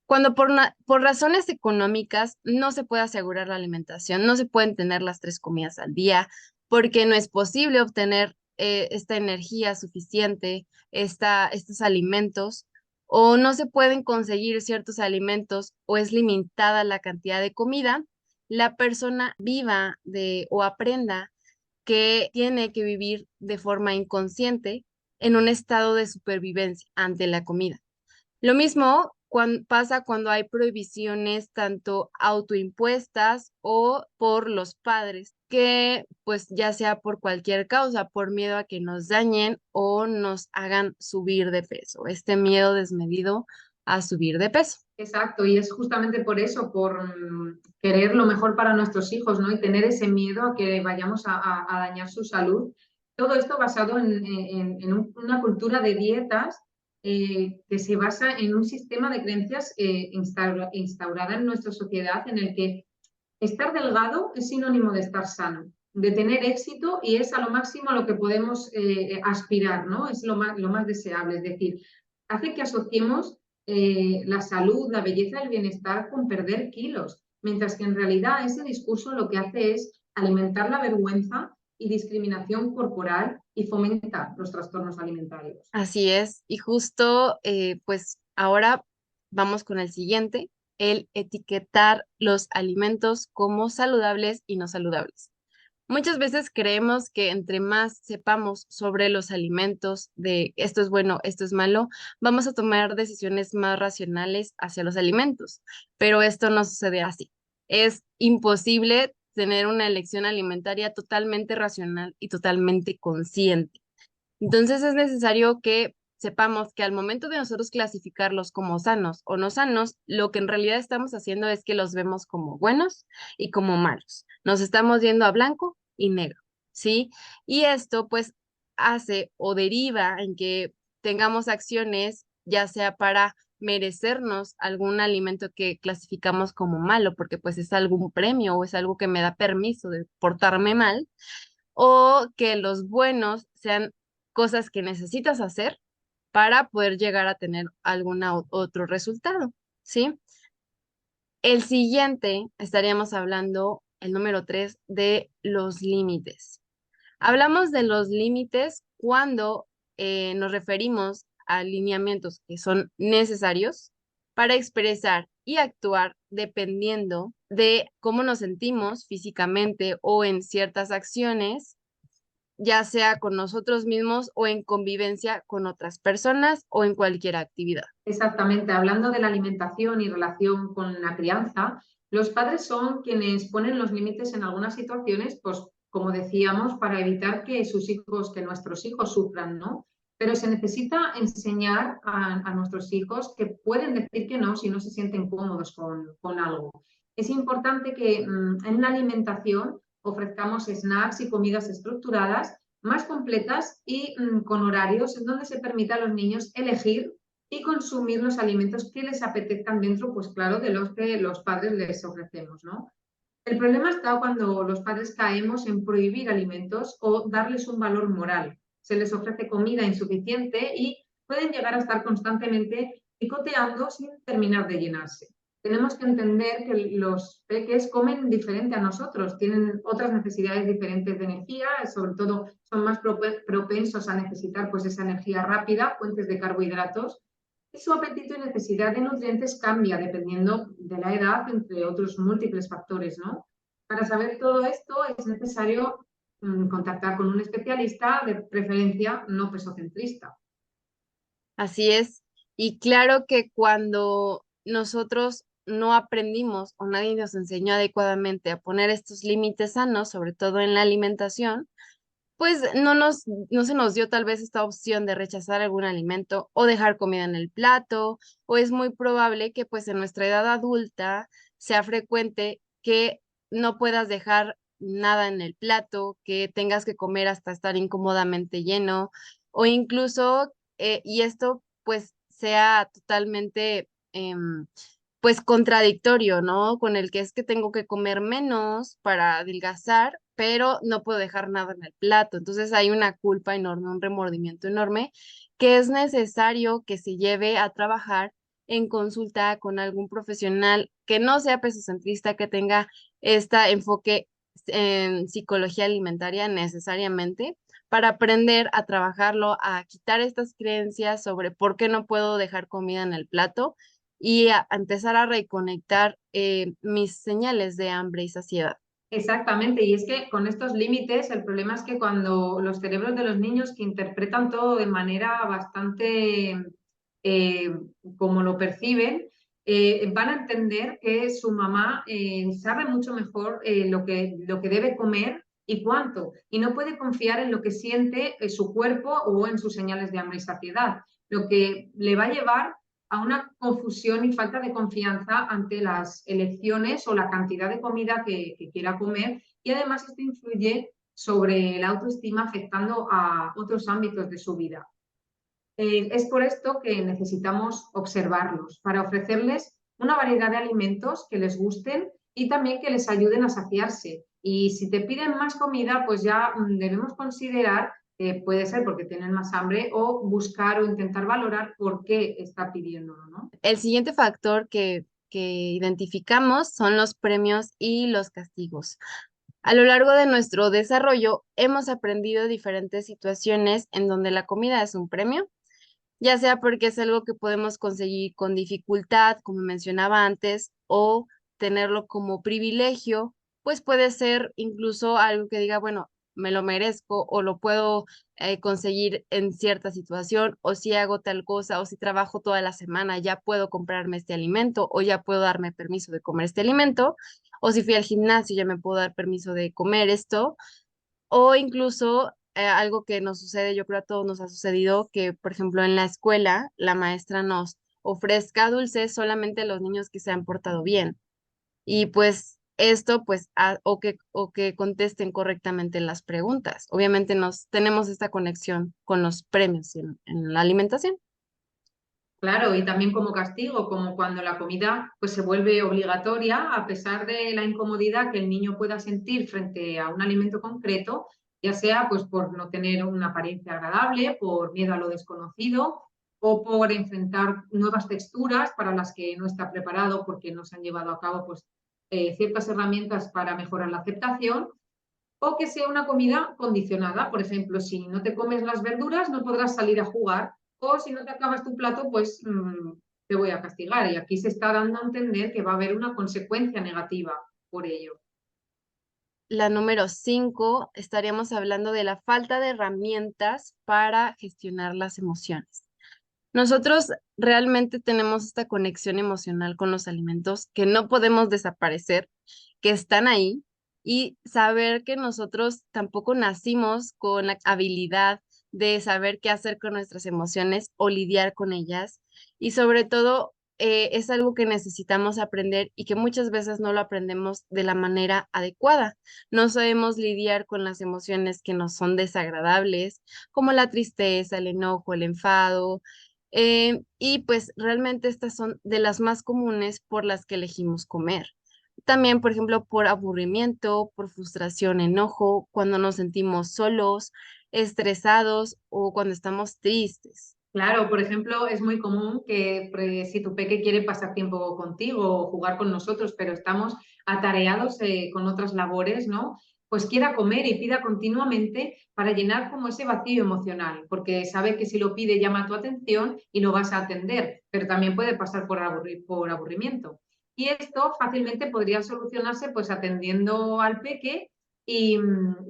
S1: Cuando por razones económicas no se puede asegurar la alimentación, no se pueden tener las 3 comidas al día, porque no es posible obtener esta energía suficiente, estos alimentos, o no se pueden conseguir ciertos alimentos, o es limitada la cantidad de comida, la persona viva o aprenda que tiene que vivir de forma inconsciente en un estado de supervivencia ante la comida. Lo mismo pasa cuando hay prohibiciones tanto autoimpuestas o por los padres, que pues ya sea por cualquier causa, por miedo a que nos dañen o nos hagan subir de peso, este miedo desmedido a subir de peso.
S2: Exacto, y es justamente por eso, por querer lo mejor para nuestros hijos, ¿no? Y tener ese miedo a que vayamos a dañar su salud. Todo esto basado en una cultura de dietas que se basa en un sistema de creencias instaurada en nuestra sociedad en el que estar delgado es sinónimo de estar sano, de tener éxito y es a lo máximo a lo que podemos aspirar, ¿no? Es lo más deseable, es decir, hace que asociemos la salud, la belleza, el bienestar con perder kilos, mientras que en realidad ese discurso lo que hace es alimentar la vergüenza y discriminación corporal y fomenta los trastornos alimentarios.
S1: Así es. Y justo, pues ahora vamos con el siguiente, el etiquetar los alimentos como saludables y no saludables. Muchas veces creemos que entre más sepamos sobre los alimentos, de esto es bueno, esto es malo, vamos a tomar decisiones más racionales hacia los alimentos, pero esto no sucede así. Es imposible tener una elección alimentaria totalmente racional y totalmente consciente. Entonces es necesario que sepamos que al momento de nosotros clasificarlos como sanos o no sanos, lo que en realidad estamos haciendo es que los vemos como buenos y como malos. Nos estamos yendo a blanco y negro, ¿sí? Y esto pues hace o deriva en que tengamos acciones, ya sea para merecernos algún alimento que clasificamos como malo, porque pues es algún premio o es algo que me da permiso de portarme mal, o que los buenos sean cosas que necesitas hacer para poder llegar a tener algún otro resultado, ¿sí? El siguiente, estaríamos hablando, el número 3, de los límites. Hablamos de los límites cuando nos referimos a lineamientos que son necesarios para expresar y actuar dependiendo de cómo nos sentimos físicamente o en ciertas acciones, ya sea con nosotros mismos o en convivencia con otras personas o en cualquier actividad.
S2: Exactamente, hablando de la alimentación y relación con la crianza, los padres son quienes ponen los límites en algunas situaciones, pues como decíamos, para evitar que sus hijos, que nuestros hijos sufran, ¿no? Pero se necesita enseñar a nuestros hijos que pueden decir que no si no se sienten cómodos con algo. Es importante que en la alimentación ofrezcamos snacks y comidas estructuradas más completas y con horarios en donde se permita a los niños elegir y consumir los alimentos que les apetezcan dentro, pues claro, de los que los padres les ofrecemos, ¿no? El problema está cuando los padres caemos en prohibir alimentos o darles un valor moral. Se les ofrece comida insuficiente y pueden llegar a estar constantemente picoteando sin terminar de llenarse. Tenemos que entender que los peques comen diferente a nosotros, tienen otras necesidades diferentes de energía, sobre todo son más propensos a necesitar pues, esa energía rápida, fuentes de carbohidratos, y su apetito y necesidad de nutrientes cambia dependiendo de la edad, entre otros múltiples factores, ¿no? Para saber todo esto es necesario contactar con un especialista, de preferencia no pesocentrista.
S1: Así es. Y claro que cuando nosotros no aprendimos o nadie nos enseñó adecuadamente a poner estos límites sanos, sobre todo en la alimentación, pues no se nos dio tal vez esta opción de rechazar algún alimento o dejar comida en el plato, o es muy probable que pues en nuestra edad adulta sea frecuente que no puedas dejar nada en el plato, que tengas que comer hasta estar incómodamente lleno, o incluso, y esto pues sea totalmente pues contradictorio, ¿no? Con el que es que tengo que comer menos para adelgazar, pero no puedo dejar nada en el plato. Entonces hay una culpa enorme, un remordimiento enorme que es necesario que se lleve a trabajar en consulta con algún profesional que no sea pesocentrista, que tenga este enfoque en psicología alimentaria necesariamente para aprender a trabajarlo, a quitar estas creencias sobre por qué no puedo dejar comida en el plato y a empezar a reconectar mis señales de hambre y saciedad.
S2: Exactamente, y es que con estos límites el problema es que cuando los cerebros de los niños que interpretan todo de manera bastante eh, como lo perciben, van a entender que su mamá sabe mucho mejor lo que debe comer y cuánto, y no puede confiar en lo que siente su cuerpo o en sus señales de hambre y saciedad, lo que le va a llevar a una confusión y falta de confianza ante las elecciones o la cantidad de comida que quiera comer, y además esto influye sobre la autoestima afectando a otros ámbitos de su vida. Es por esto que necesitamos observarlos para ofrecerles una variedad de alimentos que les gusten y también que les ayuden a saciarse. Y si te piden más comida, pues ya debemos considerar que puede ser porque tienen más hambre o buscar o intentar valorar por qué está pidiéndolo, ¿no?
S1: El siguiente factor que identificamos son los premios y los castigos. A lo largo de nuestro desarrollo, hemos aprendido diferentes situaciones en donde la comida es un premio, ya sea porque es algo que podemos conseguir con dificultad, como mencionaba antes, o tenerlo como privilegio, pues puede ser incluso algo que diga, bueno, me lo merezco o lo puedo conseguir en cierta situación, o si hago tal cosa, o si trabajo toda la semana, ya puedo comprarme este alimento, o ya puedo darme permiso de comer este alimento, o si fui al gimnasio, ya me puedo dar permiso de comer esto. O incluso algo que nos sucede, yo creo a todos nos ha sucedido, que por ejemplo en la escuela la maestra nos ofrezca dulces solamente a los niños que se han portado bien. Y pues esto, pues, o que contesten correctamente las preguntas. Obviamente nos tenemos esta conexión con los premios en la alimentación.
S2: Claro, y también como castigo, como cuando la comida pues se vuelve obligatoria, a pesar de la incomodidad que el niño pueda sentir frente a un alimento concreto, ya sea pues por no tener una apariencia agradable, por miedo a lo desconocido o por enfrentar nuevas texturas para las que no está preparado porque no se han llevado a cabo pues ciertas herramientas para mejorar la aceptación. O que sea una comida condicionada. Por ejemplo, si no te comes las verduras, no podrás salir a jugar. O si no te acabas tu plato, pues te voy a castigar. Y aquí se está dando a entender que va a haber una consecuencia negativa por ello.
S1: La número 5, estaríamos hablando de la falta de herramientas para gestionar las emociones. Nosotros realmente tenemos esta conexión emocional con los alimentos que no podemos desaparecer, que están ahí, y saber que nosotros tampoco nacimos con la habilidad de saber qué hacer con nuestras emociones o lidiar con ellas. Y sobre todo, es algo que necesitamos aprender y que muchas veces no lo aprendemos de la manera adecuada. No sabemos lidiar con las emociones que nos son desagradables, como la tristeza, el enojo, el enfado, y pues realmente estas son de las más comunes por las que elegimos comer. También, por ejemplo, por aburrimiento, por frustración, enojo, cuando nos sentimos solos, estresados o cuando estamos tristes.
S2: Claro, por ejemplo, es muy común que si tu peque quiere pasar tiempo contigo o jugar con nosotros, pero estamos atareados con otras labores, ¿no? Pues quiera comer y pida continuamente para llenar como ese vacío emocional, porque sabe que si lo pide llama tu atención y lo vas a atender, pero también puede pasar por aburrimiento. Y esto fácilmente podría solucionarse pues atendiendo al peque y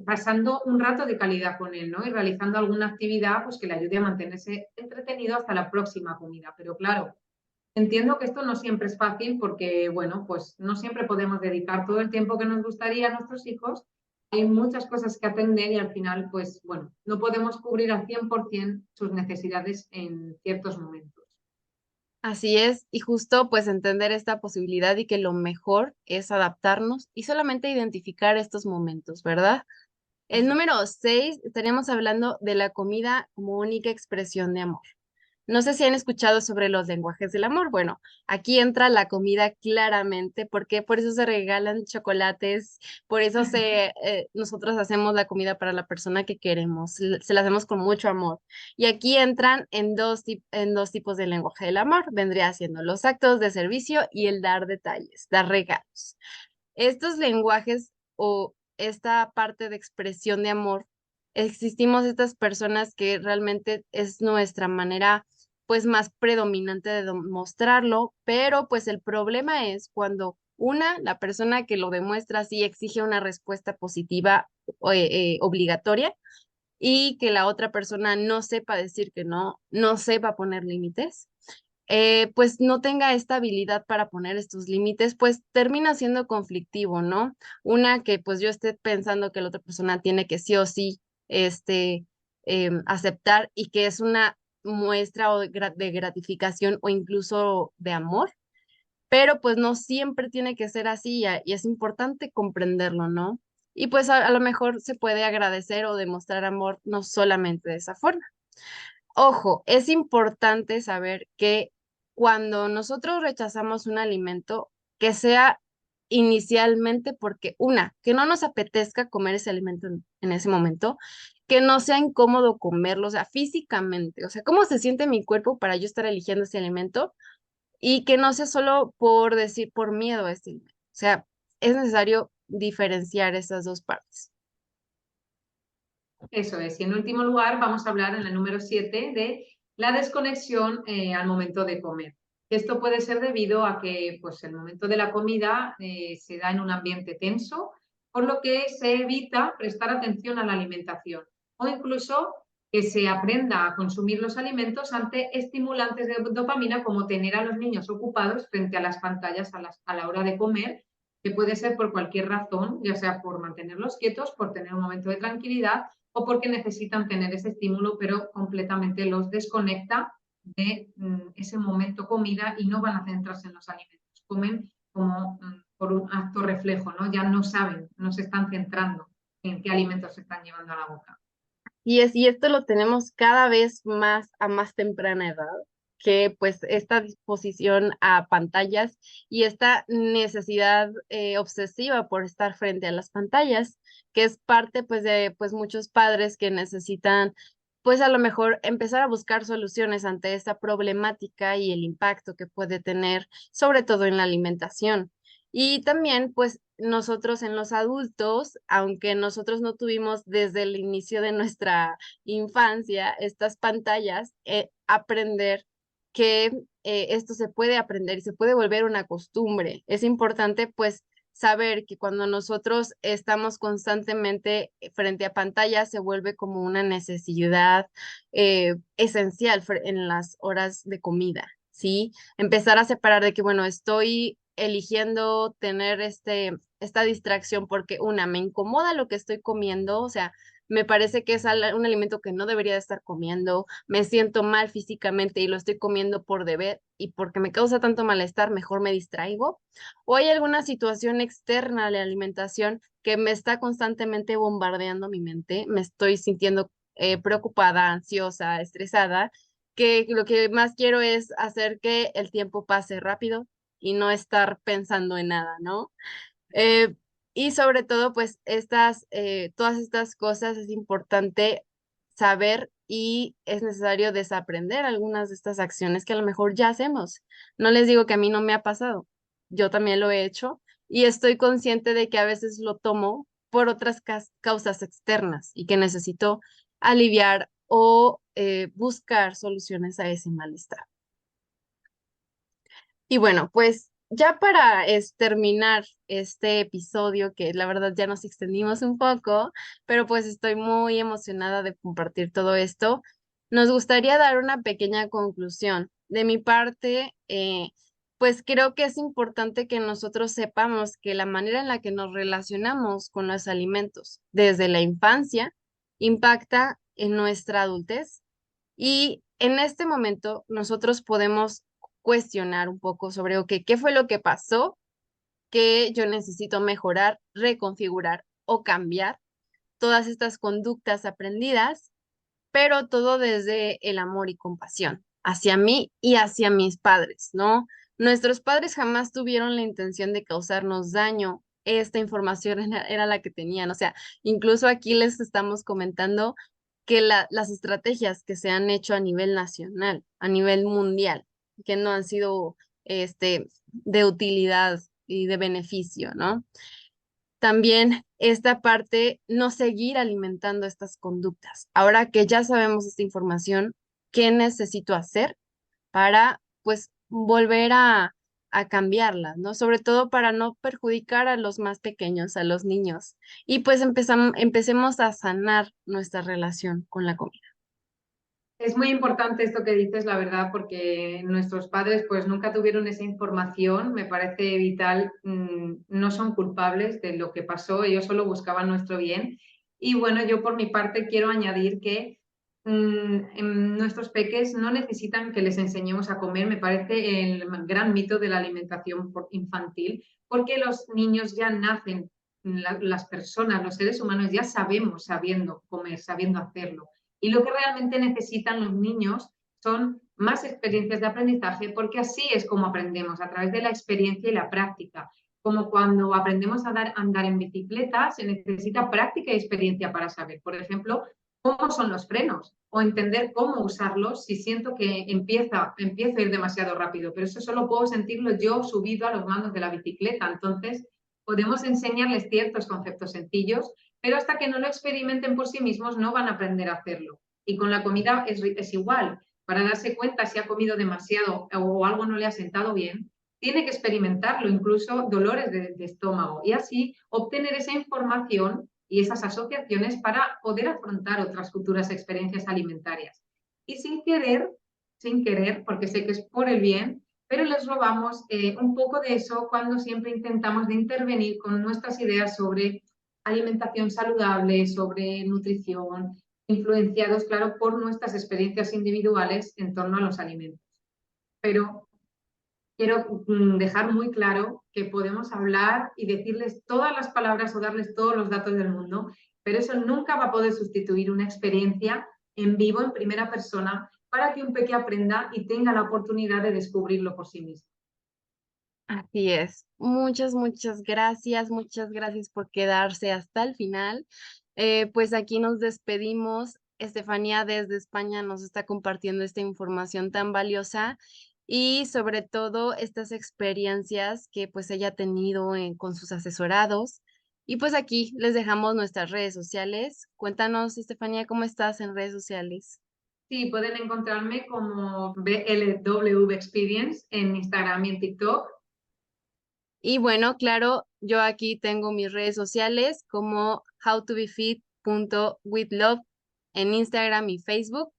S2: pasando un rato de calidad con él, ¿no? Y realizando alguna actividad pues, que le ayude a mantenerse entretenido hasta la próxima comida. Pero claro, entiendo que esto no siempre es fácil porque, bueno, pues no siempre podemos dedicar todo el tiempo que nos gustaría a nuestros hijos. Hay muchas cosas que atender y al final, pues bueno, no podemos cubrir al 100% sus necesidades en ciertos momentos.
S1: Así es, y justo pues entender esta posibilidad y que lo mejor es adaptarnos y solamente identificar estos momentos, ¿verdad? El número 6, estaríamos hablando de la comida como única expresión de amor. No sé si han escuchado sobre los lenguajes del amor. Bueno, aquí entra la comida claramente, porque por eso se regalan chocolates, por eso nosotros hacemos la comida para la persona que queremos, se la hacemos con mucho amor. Y aquí entran en dos tipos de lenguaje del amor. Vendría siendo los actos de servicio y el dar detalles, dar regalos. Estos lenguajes o esta parte de expresión de amor, existimos estas personas que realmente es nuestra manera pues más predominante de mostrarlo, pero pues el problema es cuando la persona que lo demuestra sí exige una respuesta positiva obligatoria, y que la otra persona no sepa decir que no, no sepa poner límites, pues no tenga esta habilidad para poner estos límites, pues termina siendo conflictivo, ¿no? Una que pues yo esté pensando que la otra persona tiene que sí o sí, este, aceptar, y que es una muestra de gratificación o incluso de amor, pero pues no siempre tiene que ser así, y es importante comprenderlo, ¿no? Y pues a lo mejor se puede agradecer o demostrar amor no solamente de esa forma. Ojo, es importante saber que cuando nosotros rechazamos un alimento, que sea inicialmente porque, que no nos apetezca comer ese alimento en ese momento, que no sea incómodo comerlo, o sea, físicamente, o sea, cómo se siente mi cuerpo para yo estar eligiendo ese alimento, y que no sea solo por decir, por miedo a este alimento. O sea, es necesario diferenciar esas dos partes.
S2: Eso es. Y en último lugar, vamos a hablar en el número 7 de la desconexión al momento de comer. Esto puede ser debido a que pues, el momento de la comida se da en un ambiente tenso, por lo que se evita prestar atención a la alimentación o incluso que se aprenda a consumir los alimentos ante estimulantes de dopamina como tener a los niños ocupados frente a las pantallas a la hora de comer, que puede ser por cualquier razón, ya sea por mantenerlos quietos, por tener un momento de tranquilidad o porque necesitan tener ese estímulo, pero completamente los desconecta de ese momento comida y no van a centrarse en los alimentos. Comen como por un acto reflejo, ¿no? Ya no saben, no se están centrando en qué alimentos se están llevando a la boca.
S1: Y esto lo tenemos cada vez más a más temprana edad, que pues esta disposición a pantallas y esta necesidad obsesiva por estar frente a las pantallas, que es parte pues de pues muchos padres que necesitan pues a lo mejor empezar a buscar soluciones ante esta problemática y el impacto que puede tener, sobre todo en la alimentación. Y también, pues, nosotros en los adultos, aunque nosotros no tuvimos desde el inicio de nuestra infancia estas pantallas, aprender que esto se puede aprender y se puede volver una costumbre. Es importante, pues, saber que cuando nosotros estamos constantemente frente a pantallas, se vuelve como una necesidad esencial en las horas de comida. ¿Sí? Empezar a separar de que, bueno, estoy eligiendo tener esta distracción porque una, me incomoda lo que estoy comiendo, o sea, me parece que es un alimento que no debería de estar comiendo, me siento mal físicamente y lo estoy comiendo por deber y porque me causa tanto malestar, mejor me distraigo. O hay alguna situación externa a la alimentación que me está constantemente bombardeando mi mente, me estoy sintiendo preocupada, ansiosa, estresada, que lo que más quiero es hacer que el tiempo pase rápido y no estar pensando en nada, ¿no? Eh, y sobre todo, pues todas estas cosas es importante saber y es necesario desaprender algunas de estas acciones que a lo mejor ya hacemos. No les digo que a mí no me ha pasado, yo también lo he hecho y estoy consciente de que a veces lo tomo por otras causas externas y que necesito aliviar o buscar soluciones a ese malestar. Y bueno, pues ya para terminar este episodio, que la verdad ya nos extendimos un poco, pero pues estoy muy emocionada de compartir todo esto, nos gustaría dar una pequeña conclusión. De mi parte, pues creo que es importante que nosotros sepamos que la manera en la que nos relacionamos con los alimentos desde la infancia impacta en nuestra adultez y en este momento nosotros podemos cuestionar un poco sobre, ok, ¿qué fue lo que pasó que yo necesito mejorar, reconfigurar o cambiar todas estas conductas aprendidas, pero todo desde el amor y compasión hacia mí y hacia mis padres, ¿no? Nuestros padres jamás tuvieron la intención de causarnos daño. Esta información era la que tenían. O sea, incluso aquí les estamos comentando que las estrategias que se han hecho a nivel nacional, a nivel mundial, que no han sido de utilidad y de beneficio, ¿no? También esta parte, no seguir alimentando estas conductas. Ahora que ya sabemos esta información, ¿qué necesito hacer para, pues, volver a cambiarla, ¿no? Sobre todo para no perjudicar a los más pequeños, a los niños. Y pues empecemos a sanar nuestra relación con la comida.
S2: Es muy importante esto que dices, la verdad, porque nuestros padres pues nunca tuvieron esa información, me parece vital, no son culpables de lo que pasó, ellos solo buscaban nuestro bien. Y bueno, yo por mi parte quiero añadir que nuestros peques no necesitan que les enseñemos a comer, me parece el gran mito de la alimentación infantil, porque los niños ya nacen, las personas, los seres humanos ya sabemos sabiendo comer, sabiendo hacerlo. Y lo que realmente necesitan los niños son más experiencias de aprendizaje, porque así es como aprendemos, a través de la experiencia y la práctica. Como cuando aprendemos a andar en bicicleta, se necesita práctica y experiencia para saber, por ejemplo, cómo son los frenos o entender cómo usarlos si siento que empiezo a ir demasiado rápido. Pero eso solo puedo sentirlo yo subido a los mandos de la bicicleta. Entonces, Podemos enseñarles ciertos conceptos sencillos, pero hasta que no lo experimenten por sí mismos no van a aprender a hacerlo. Y con la comida es igual. Para darse cuenta si ha comido demasiado o algo no le ha sentado bien, tiene que experimentarlo, incluso dolores de estómago, y así obtener esa información y esas asociaciones para poder afrontar otras futuras experiencias alimentarias. Y sin querer, porque sé que es por el bien, pero les robamos un poco de eso cuando siempre intentamos de intervenir con nuestras ideas sobre alimentación saludable, sobre nutrición, influenciados, claro, por nuestras experiencias individuales en torno a los alimentos. Pero quiero dejar muy claro que podemos hablar y decirles todas las palabras o darles todos los datos del mundo, pero eso nunca va a poder sustituir una experiencia en vivo, en primera persona, para que un peque aprenda y tenga la oportunidad de descubrirlo por sí mismo.
S1: Así es. Muchas gracias por quedarse hasta el final. Pues aquí nos despedimos. Estefanía desde España nos está compartiendo esta información tan valiosa y sobre todo estas experiencias que pues ella ha tenido con sus asesorados. Y pues aquí les dejamos nuestras redes sociales. Cuéntanos, Estefanía, ¿cómo estás en redes sociales?
S2: Sí, pueden encontrarme como BLW Experience en Instagram y en TikTok.
S1: Y bueno, claro, yo aquí tengo mis redes sociales como howtobefit.withlove en Instagram y Facebook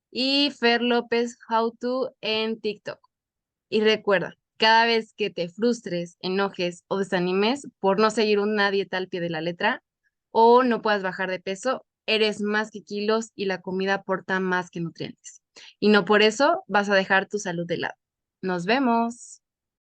S1: y Fer López How to en TikTok. Y recuerda, cada vez que te frustres, enojes o desanimes por no seguir una dieta al pie de la letra o no puedas bajar de peso, eres más que kilos y la comida aporta más que nutrientes. Y no por eso vas a dejar tu salud de lado. Nos vemos.